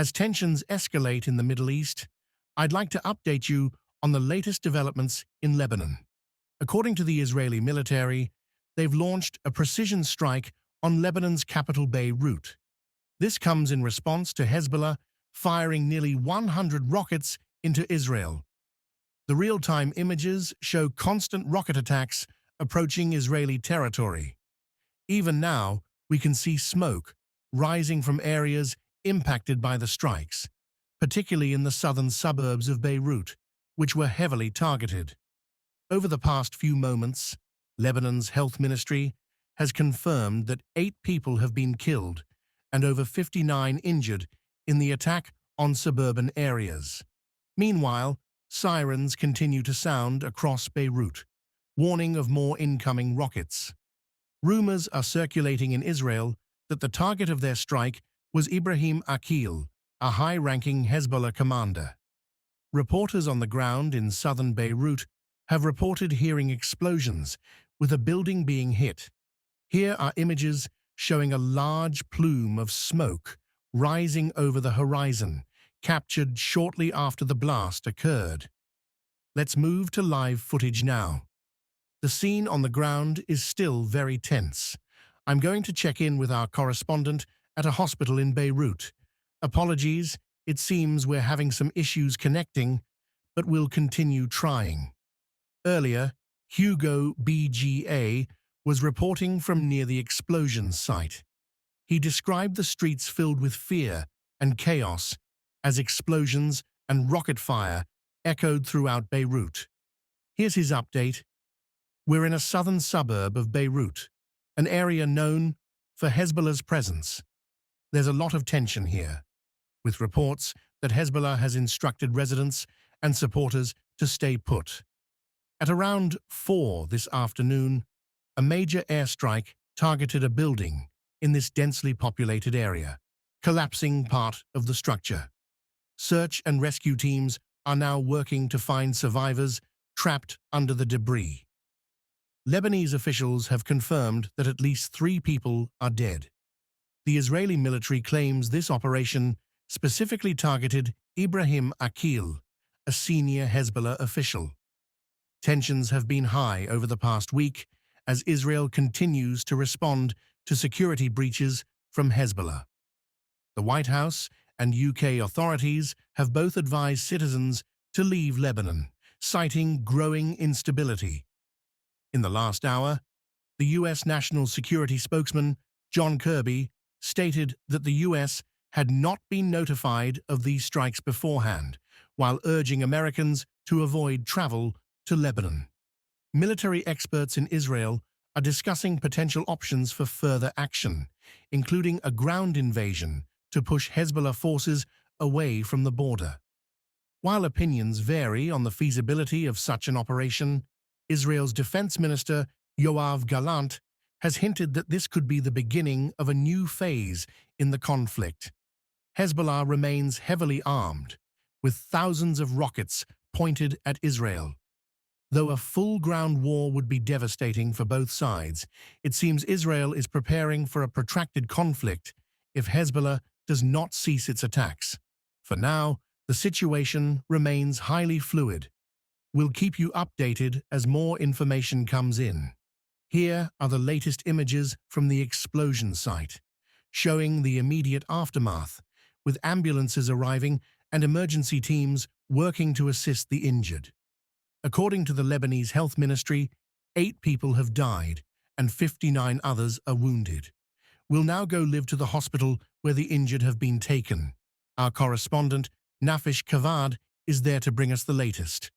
As tensions escalate in the Middle East, I'd like to update you on the latest developments in Lebanon. According to the Israeli military, they've launched a precision strike on Lebanon's capital Beirut. This comes in response to Hezbollah firing nearly 100 rockets into Israel. The real-time images show constant rocket attacks approaching Israeli territory. Even now, we can see smoke rising from areas impacted by the strikes, particularly in the southern suburbs of Beirut, which were heavily targeted. Over the past few moments, Lebanon's health ministry has confirmed that 8 people have been killed and over 59 injured in the attack on suburban areas. Meanwhile, sirens continue to sound across Beirut, warning of more incoming rockets. Rumors are circulating in Israel that the target of their strike was Ibrahim Akil, a high-ranking Hezbollah commander. Reporters on the ground in southern Beirut have reported hearing explosions, with a building being hit. Here are images showing a large plume of smoke rising over the horizon, captured shortly after the blast occurred. Let's move to live footage now. The scene on the ground is still very tense. I'm going to check in with our correspondent at a hospital in Beirut. Apologies, it seems we're having some issues connecting, but we'll continue trying. Earlier, Hugo BGA was reporting from near the explosion site. He described the streets filled with fear and chaos as explosions and rocket fire echoed throughout Beirut. Here's his update. We're in a southern suburb of Beirut, an area known for Hezbollah's presence. There's a lot of tension here, with reports that Hezbollah has instructed residents and supporters to stay put. At around 4 this afternoon, a major airstrike targeted a building in this densely populated area, collapsing part of the structure. Search and rescue teams are now working to find survivors trapped under the debris. Lebanese officials have confirmed that at least 3 people are dead. The Israeli military claims this operation specifically targeted Ibrahim Akil, a senior Hezbollah official. Tensions have been high over the past week as Israel continues to respond to security breaches from Hezbollah. The White House and UK authorities have both advised citizens to leave Lebanon, citing growing instability. In the last hour, the U.S. National Security spokesman, John Kirby, stated that the U.S. had not been notified of these strikes beforehand, while urging Americans to avoid travel to Lebanon. Military experts in Israel are discussing potential options for further action, including a ground invasion to push Hezbollah forces away from the border. While opinions vary on the feasibility of such an operation, Israel's Defense Minister Yoav Gallant has hinted that this could be the beginning of a new phase in the conflict. Hezbollah remains heavily armed, with thousands of rockets pointed at Israel. Though a full ground war would be devastating for both sides, it seems Israel is preparing for a protracted conflict if Hezbollah does not cease its attacks. For now, the situation remains highly fluid. We'll keep you updated as more information comes in. Here are the latest images from the explosion site, showing the immediate aftermath, with ambulances arriving and emergency teams working to assist the injured. According to the Lebanese Health Ministry, 8 people have died and 59 others are wounded. We'll now go live to the hospital where the injured have been taken. Our correspondent, Nafish Kavad, is there to bring us the latest.